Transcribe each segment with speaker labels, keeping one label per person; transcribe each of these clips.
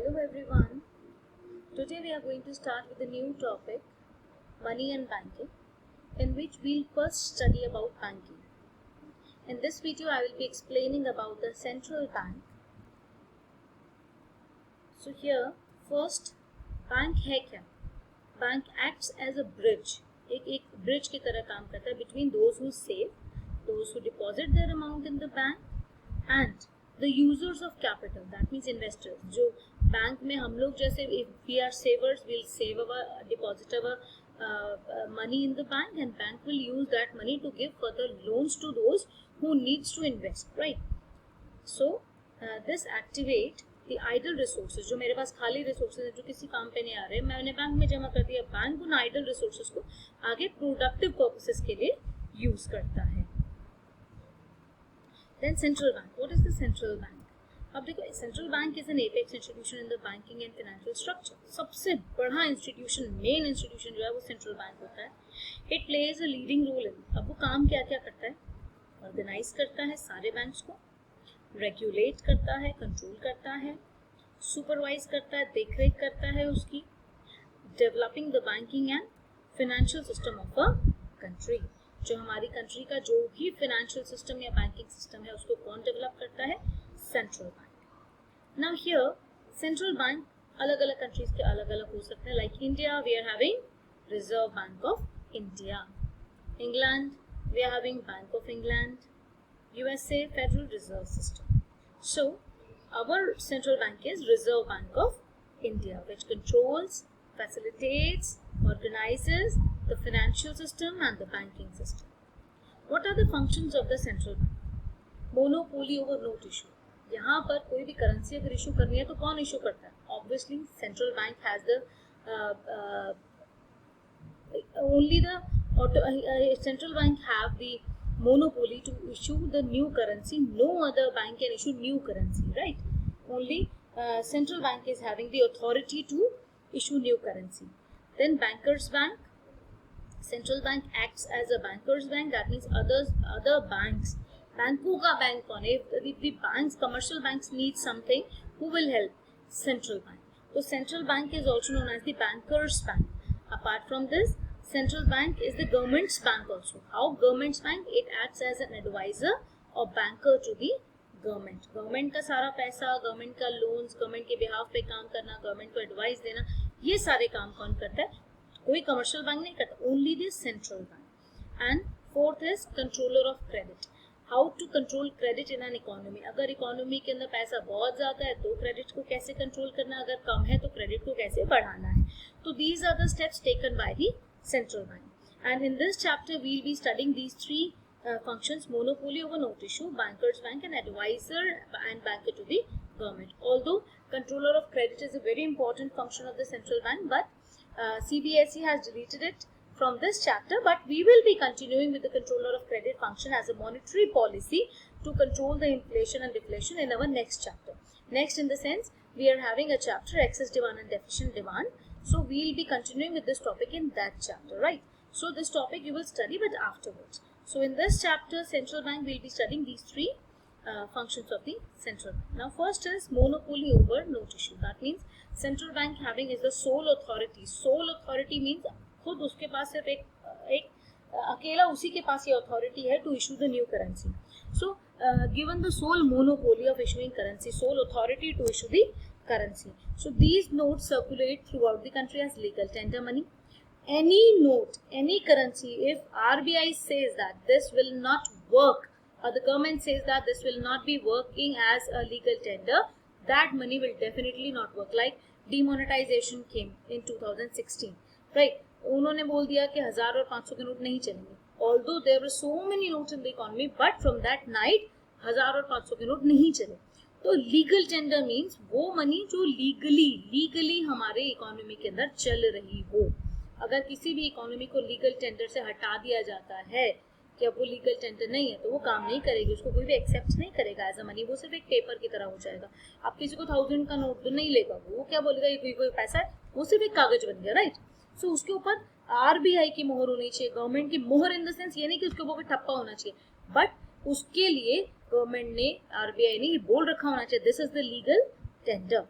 Speaker 1: Hello everyone. Today we are going to start with a new topic, money and banking, in which we'll first study about banking. In this video I will be explaining about the central bank. So here first bank है क्या? Bank acts as a bridge. एक bridge की तरह काम करता है between those who save, those who deposit their amount in the bank and the users of capital, that means investors. जो bank में हम लोग जैसे if we are savers, we'll save our deposit our money in the bank, and bank will use that money to give further loans to those who needs to invest, right? So this activate the idle resources. जो मेरे पास खाली resources है जो किसी काम पे नहीं आ रहे, मैंने बैंक में जमा कर दिया. बैंक उन idle resources को आगे productive purposes के लिए use करता है. Then central bank. What is the central bank? अब देखो, central bank is an apex institution in the banking and financial structure. सबसे बड़ा institution, main institution जो है वो central bank होता है. It plays a leading role in. अब वो काम क्या क्या करता है? Organize करता है सारे banks को, regulate करता है, control करता है, supervise करता है, देखरेख करता है उसकी, developing the banking and financial system of a country. जो हमारी कंट्री का जो भी फाइनेंशियल सिस्टम या बैंकिंग सिस्टम है उसको कौन डेवलप करता है? Central bank. Now here central bank अलग अलग कंट्रीज के अलग अलग हो सकते हैं. Like India we are having Reserve Bank of India. England we are having Bank of England. USA Federal Reserve System. So our central bank is Reserve Bank of India which controls, facilitates, organizes the financial system and the banking system. What are the functions of the central bank? Monopoly over note issue. यहाँ पर कोई भी currency अगर issue करनी है तो कौन issue करता है? Obviously, central bank has the only the central bank have the monopoly to issue the new currency. No other bank can issue new currency, right? Only central bank is having the authority to issue new currency. Then bankers bank. Central bank acts as a bankers bank. That means other banks. बैंकों का bank कौन है? If the banks, commercial banks need something, who will help? Central bank. So central bank is also known as the bankers bank. Apart from this, central bank is the government's bank also. How government's bank? It acts as an advisor or banker to the government. Government का सारा पैसा, government का loans, government के behalf पे काम करना, government को advice देना, ये सारे काम कौन करता है? कोई कमर्शियल बैंक नहीं करता, only the central bank. And fourth is controller of credit. How to control credit in an economy. अगर इकोनॉमी के अंदर पैसा बहुत ज्यादा है तो क्रेडिट को कैसे कंट्रोल करना, अगर कम है तो क्रेडिट को कैसे बढ़ाना है. तो these are the steps taken by the central bank. And in this chapter we will be studying these three functions: monopoly over note issue, bankers bank, and advisor and banker to the government. Although controller of credit is a very important function of the central bank, but CBSE has deleted it from this chapter, but we will be continuing with the controller of credit function as a monetary policy to control the inflation and deflation in our next chapter. Next, in the sense, we are having a chapter excess demand and deficient demand, so we will be continuing with this topic in that chapter, right? So this topic you will study, but afterwards. So in this chapter, central bank will be studying these three functions of the central bank. Now first is monopoly over note issue. That means central bank having is the sole authority. Sole authority means खुद उसके पास सिर्फ एक अकेला उसी के पास ये authority है to issue the new currency. So given the sole monopoly of issuing currency, sole authority to issue the currency. So these notes circulate throughout the country as legal tender money. Any note, any currency, if RBI says that this will not work, or the government says that this will not be working as a legal tender, that money will definitely not work. Like demonetization came in 2016, right? उन्होंने बोल दिया कि 1000 और 500 के note नहीं चलेंगे. Although there were so many notes in the economy, but from that night 1000 और 500 के नोट नहीं चले. तो लीगल टेंडर मीन्स वो मनी जो लीगली हमारे इकोनॉमी के अंदर चल रही हो. अगर किसी भी इकोनॉमी को लीगल टेंडर से हटा दिया जाता है कि अब वो लीगल टेंडर नहीं है तो वो काम नहीं करेगी, उसको कोई भी एक्सेप्ट नहीं करेगा एज अ मनी. वो सिर्फ एक पेपर की तरह हो जाएगा. आप किसी को 1000 का नोट तो नहीं लेगा, वो क्या बोलेगा ये कोई पैसा है, वो सिर्फ एक कागज बन गया, राइट? सो उसके ऊपर आरबीआई की मोहर होनी चाहिए, गवर्नमेंट की मोहर इन द सेंस ये नहीं कि उसके ऊपर ठप्पा होना चाहिए, बट उसके लिए गवर्नमेंट ने, आरबीआई ने ये बोल रखा होना चाहिए this is the legal tender.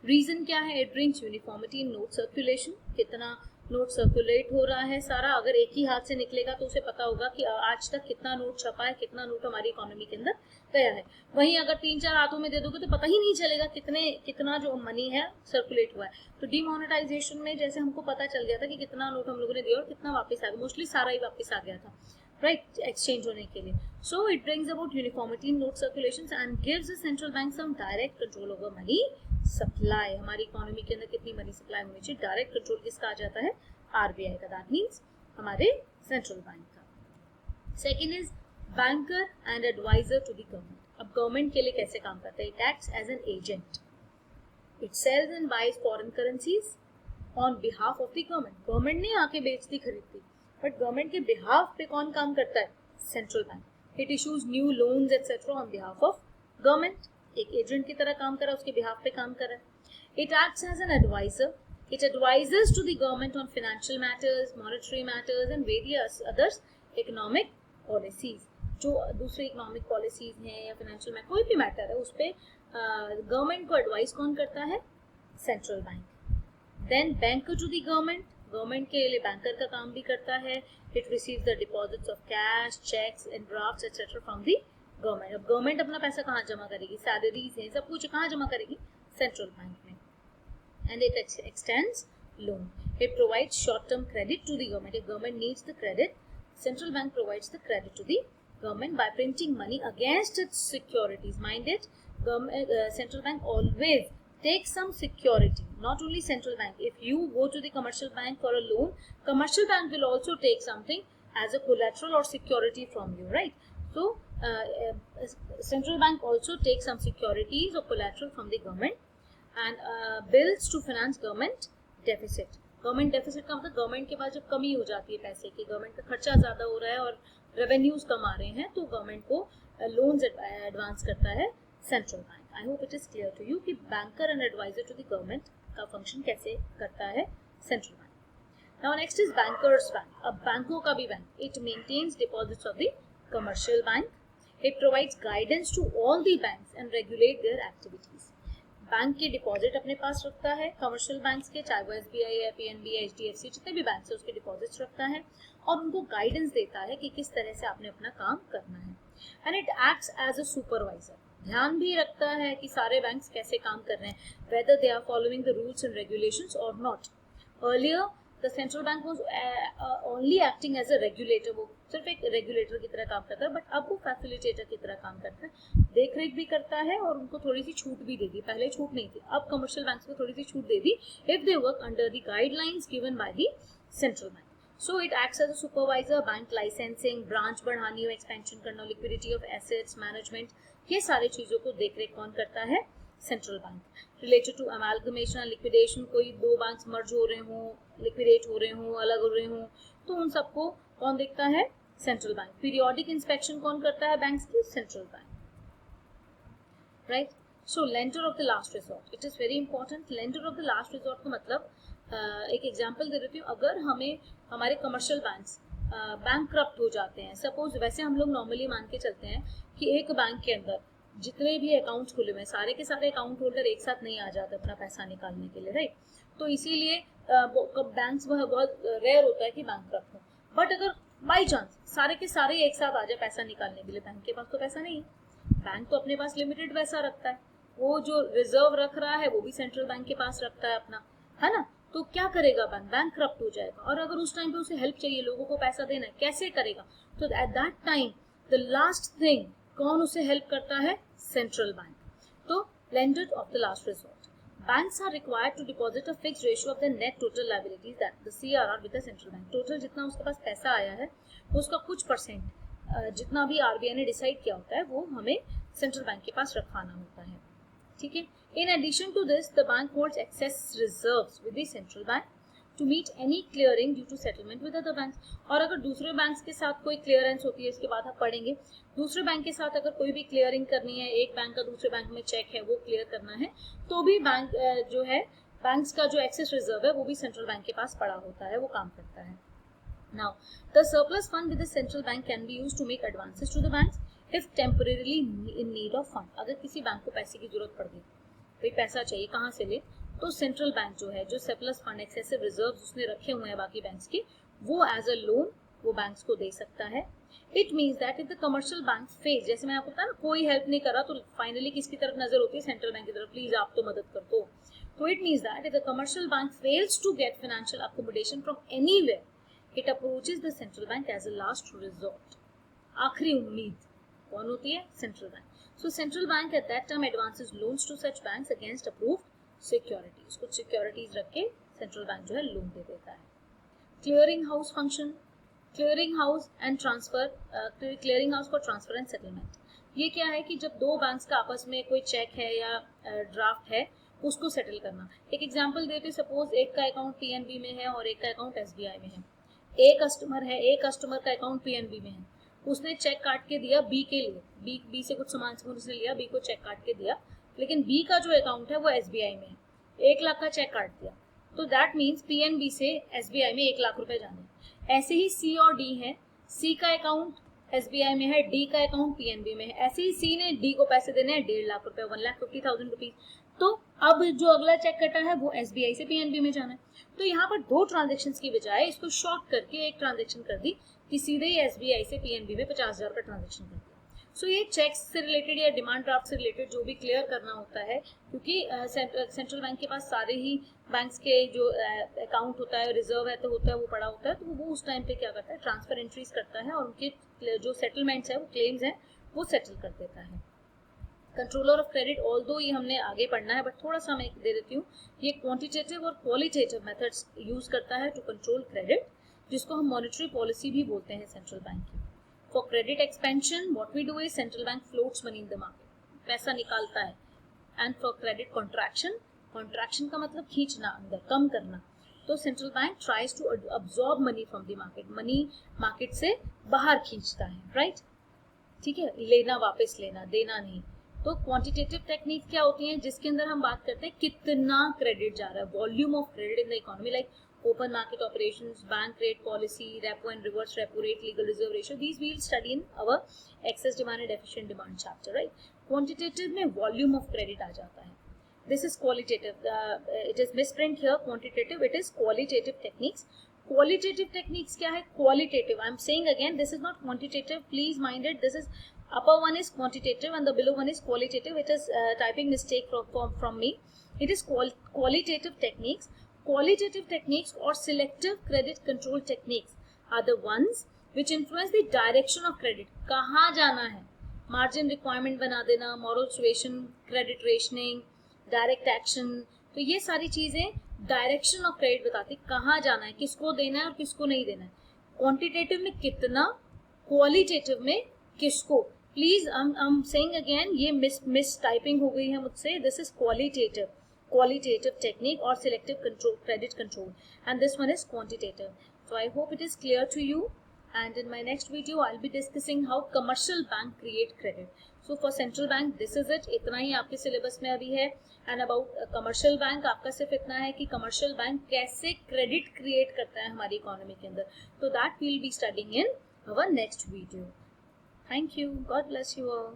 Speaker 1: Reason क्या है? It brings uniformity in note circulation, कितना नोट सर्कुलेट हो रहा है सारा, अगर एक ही हाथ से निकलेगा तो उसे पता होगा कि आज तक कितना नोट छपा है, कितना नोट हमारी इकोनॉमी के अंदर गया है। वहीं अगर 3-4 हाथों में दे दोगे तो पता ही नहीं चलेगा कितना जो मनी है सर्कुलेट हुआ है। तो डीमोनेटाइजेशन में जैसे हमको पता चल गया था कि कितना नोट हम लोगों ने दिया और कितना वापस आ गया, मोस्टली सारा ही वापस आ गया था, राइट, एक्सचेंज होने के लिए। So it brings about uniformity in note circulation and gives the central bank some direct control over money supply. हमारी इकोनॉमी के अंदर कितनी मनी सप्लाई होनी चाहिए, डायरेक्ट कंट्रोल किसका आ जाता है? आरबीआई का, दैट मीन्स हमारे सेंट्रल बैंक का। Second is banker and adviser to the government. अब गवर्नमेंट के लिए कैसे काम करता है? It acts as an agent, it sells and buys foreign currencies on behalf of the government. Government नहीं आके बेचती खरीदती, बट गवर्नमेंट के बिहाफ पे कौन काम करता है? Central bank. It issues new loans etcetera on behalf of government, एक एजेंट की तरह काम कर रहा है, उसके बिहाफ पे काम कर रहा है। It acts as an advisor, it advises to the government on financial matters, monetary matters and various others economic policies। जो दूसरे इकोनॉमिक पॉलिसीज हैं या फाइनेंशियल में कोई भी मैटर है उस पर गवर्नमेंट को एडवाइस कौन करता है? Central bank. Then banker to the government, government के लिए बैंकर का काम भी करता है। It receives the deposits of cash, cheques and drafts etcetera from the government. अब गवर्नमेंट अपना पैसा कहाँ जमा करेगी? सैलरीज है, सब कुछ कहाँ जमा करेगी? सेंट्रल बैंक में। And it extends loan. It provides short-term credit to the government. If government needs the credit, central bank provides the credit to the government by printing money against its securities. Mind it, central bank always takes some security. Not only central bank. If you go to the commercial bank for a loan, commercial bank will also take something as a collateral or security from you, right? So central bank also takes some securities or collateral from the government and bills to finance government deficit। Government deficit का मतलब government के पास जब कमी हो जाती है पैसे की, गवर्नमेंट का खर्चा ज़्यादा हो रहा है और रेवेन्यूज कम आ रहे हैं, तो गवर्नमेंट को लोन्स एडवांस करता है central bank. I hope it is clear to you कि banker and adviser to the government का फंक्शन कैसे करता है central bank. Now next is bankers bank. अब बैंकों का भी bank, it maintains deposits of the commercial bank, it provides guidance to all the banks and regulate their activities. Bank के deposit अपने पास रखता है कमर्शियल बैंक्स के, चाहे वो एसबीआई है, पीएनबी है, एचडीएफसी, जितने भी बैंक है उसके डिपॉजिट्स रखता है और उनको गाइडेंस देता है कि किस तरह से आपने अपना काम करना है। And it acts as a supervisor, ध्यान भी रखता है कि सारे बैंक्स कैसे काम कर रहे हैं, whether they are following the rules and regulations और not. Earlier the central bank was only acting as a regulator, वो सिर्फ एक रेगुलेटर की तरह काम करता है, बट अब वो फैसिलिटेटर की तरह काम करता है, देख रेख भी करता है और उनको थोड़ी सी छूट भी दे दी। पहले छूट नहीं थी, अब कमर्शियल बैंक्स को थोड़ी सी छूट दे दी if they work under the guidelines given by the central bank. So it acts as a supervisor, bank licensing, branch बढ़ानी हो, एक्सपेंशन करना, लिक्विडिटी ऑफ एसेट्स मैनेजमेंट, ये सारी चीजों को देख रेख कौन करता है? Central bank. Related to amalgamation and liquidation, कोई दो बैंक्स मर्ज हो रहे हों, लिक्विडेट हो रहे हों, अलग हो रहे हों, तो उन सबको कौन देखता है? Central bank. पीरियोडिक इंस्पेक्शन कौन करता है बैंक्स की? Central bank, right. So lender of the last resort, it is very important. Lender of the last resort का मतलब एक एग्जांपल दे देती हूँ, अगर हमें हमारे कमर्शियल बैंक्स बैंकक्रप्ट हो जाते हैं, सपोज, वैसे हम लोग नॉर्मली मान के चलते हैं कि एक बैंक के अंदर जितने भी अकाउंट्स खुले हुए हैं, सारे के सारे अकाउंट होल्डर एक साथ नहीं आ जाते अपना पैसा निकालने के लिए, राइट। तो इसीलिए बैंक्स बहुत रेयर होता है कि बैंकक्रप्ट हो। बट अगर बाई चांस सारे के सारे एक साथ आ जाए पैसा निकालने के लिए, बैंक के पास तो पैसा नहीं है, बैंक तो अपने पास लिमिटेड पैसा रखता है, वो जो रिजर्व रख रहा है वो भी सेंट्रल बैंक के पास रखता है अपना, है ना। तो क्या करेगा बैंक? बैंकक्रप्ट हो जाएगा। और अगर उस टाइम पे उसे हेल्प चाहिए, लोगों को पैसा देना है, कैसे करेगा? तो at that time the last thing कौन उसे हेल्प करता है? Central bank. तो lender of the last resort, banks are required to deposit a fixed ratio of the net total liabilities, that the CRR, with the central bank। Total जितना उसके पास पैसा आया है उसका कुछ परसेंट जितना भी आरबीआई ने डिसाइड किया होता है वो हमें सेंट्रल बैंक के पास रखवाना होता है, ठीक है। In addition to this the bank holds excess reserves with the central bank to meet any clearing due to settlement with other banks. और अगर दूसरे बैंक्स के साथ कोई क्लियरेंस होती है, इसके बाद आप पढ़ेंगे, दूसरे बैंक के साथ अगर कोई भी क्लियरिंग करनी है, एक बैंक का दूसरे बैंक में चेक है वो क्लियर करना है, तो भी बैंक जो है बैंक्स का जो एक्सेस रिजर्व है वो भी सेंट्रल बैंक के पास पड़ा होता है, वो काम करता है। Now the surplus fund with the central bank can be used to make advances to the banks if temporarily in need of fund. अगर किसी बैंक को पैसे की जरूरत पड़ गई, भाई पैसा चाहिए, कहाँ से ले, तो सेंट्रल बैंक जो है, जो सरप्लस फंड एक्सेसिव रिजर्व्स उसने रखे हुए हैं बाकी बैंक्स के, वो एज अ लोन वो बैंक्स को दे सकता है. It means that if the commercial bank face, जैसे मैं आपको बताया ना, कोई हेल्प नहीं कर रहा तो फाइनली किसकी तरफ नजर होती है, सेंट्रल बैंक की तरफ, प्लीज आप तो मदद कर दो. तो it means that if the commercial bank fails to get financial accommodation from anywhere, it approaches the central bank as a last resort. आखिरी उम्मीद कौन होती है? Central bank. So central bank at that time advances loans to such banks against approved securities. कुछ securities रख के central bank जो है लोन दे देता है. Clearing house function, clearing house and transfer, clearing house for transfer and settlement. ये क्या है कि जब दो बैंक्स का आपस में कोई चेक है या ड्राफ्ट है, उसको सेटल करना. एक एग्जांपल देते, सपोज एक का अकाउंट पीएनबी में है और एक का अकाउंट एसबीआई में है. एक कस्टमर है, एक कस्टमर का अकाउंट पीएनबी में है, उसने चेक काट के दिया बी के लिए, बी से कुछ सामान उसने लिया, बी को चेक काट के दिया, लेकिन बी का जो अकाउंट है वो एसबीआई में है, 1 लाख का चेक काट दिया, तो दैट मीन्स पीएनबी से एसबीआई में 1 लाख रुपए जाने. ऐसे ही सी और डी है, सी का अकाउंट एसबीआई में है, डी का अकाउंट पीएनबी में है. ऐसे ही सी ने डी को पैसे देने हैं 1.5 लाख रुपए, 1,50,000 रुपीज. तो अब जो अगला चेक कटा है वो एसबीआई से पीएनबी में जाना है. तो यहाँ पर 2 ट्रांजेक्शन की बजाय इसको शॉर्ट करके एक ट्रांजेक्शन कर दी कि सीधे ही एसबीआई से पीएनबी में 50,000 का ट्रांजेक्शन कर दिया. सो ये चेक्स से रिलेटेड या डिमांड ड्राफ्ट से रिलेटेड जो भी क्लियर करना होता है, क्योंकि सेंट्रल बैंक के पास सारे ही बैंक्स के जो अकाउंट होता है, रिजर्व है तो होता है, वो पड़ा होता है, तो वो उस टाइम पे क्या करता है, ट्रांसफर एंट्रीज करता है और उनके जो सेटलमेंट्स है, वो क्लेम्स हैं, वो सेटल कर देता है. कंट्रोलर ऑफ क्रेडिट, ऑल्दो ये हमने आगे पढ़ना है बट थोड़ा सा मैं दे देती हूँ. ये क्वांटिटेटिव और क्वालिटेटिव मेथड्स यूज करता है टू कंट्रोल क्रेडिट, जिसको हम मॉनेटरी पॉलिसी भी बोलते हैं सेंट्रल बैंक की. For credit expansion, what we do is central bank floats money in the market, पैसा निकालता है. And for credit contraction, contraction का मतलब खींचना अंदर, कम करना, तो central bank tries to absorb money from the market, money market से बाहर खींचता है, right? ठीक है, लेना वापस लेना, देना नहीं. तो क्वांटिटेटिव टेक्निक क्या होती हैं, जिसके अंदर हम बात करते हैं कितना क्रेडिट जा रहा है, volume of credit in the economy, like open market operations, bank rate policy, repo and reverse repo rate, legal reserve ratio. These we will study in our excess demand and efficient demand chapter, right? Quantitative में volume of credit आ जाता है. This is qualitative. It is misprint here. Quantitative. It is qualitative techniques. Qualitative techniques क्या है? Qualitative. I am saying again, this is not quantitative. Please mind it. This is upper one is quantitative and the below one is qualitative. It is typing mistake from me. It is qualitative techniques. Qualitative techniques or selective credit control techniques are the ones which influence the direction of credit. कहाँ जाना है, margin requirement बना देना, moral suasion, credit rationing, direct action, तो ये सारी चीजें direction of credit बताती, कहाँ जाना है, किसको देना है और किसको नहीं देना है. Quantitative में कितना, qualitative में किसको. Please, I'm saying again, ये miss typing हो गई है मुझसे. This is qualitative technique or selective control, credit control, and this one is quantitative. So I hope it is clear to you, and in my next video I'll be discussing how commercial bank create credit. So for central bank this is it, इतना ही आपके syllabus में अभी है. and about commercial bank आपका सिर्फ इतना है कि commercial bank कैसे credit create करता है हमारी इकोनॉमी के अंदर. So that we'll be studying in our next video. Thank you. God bless you all.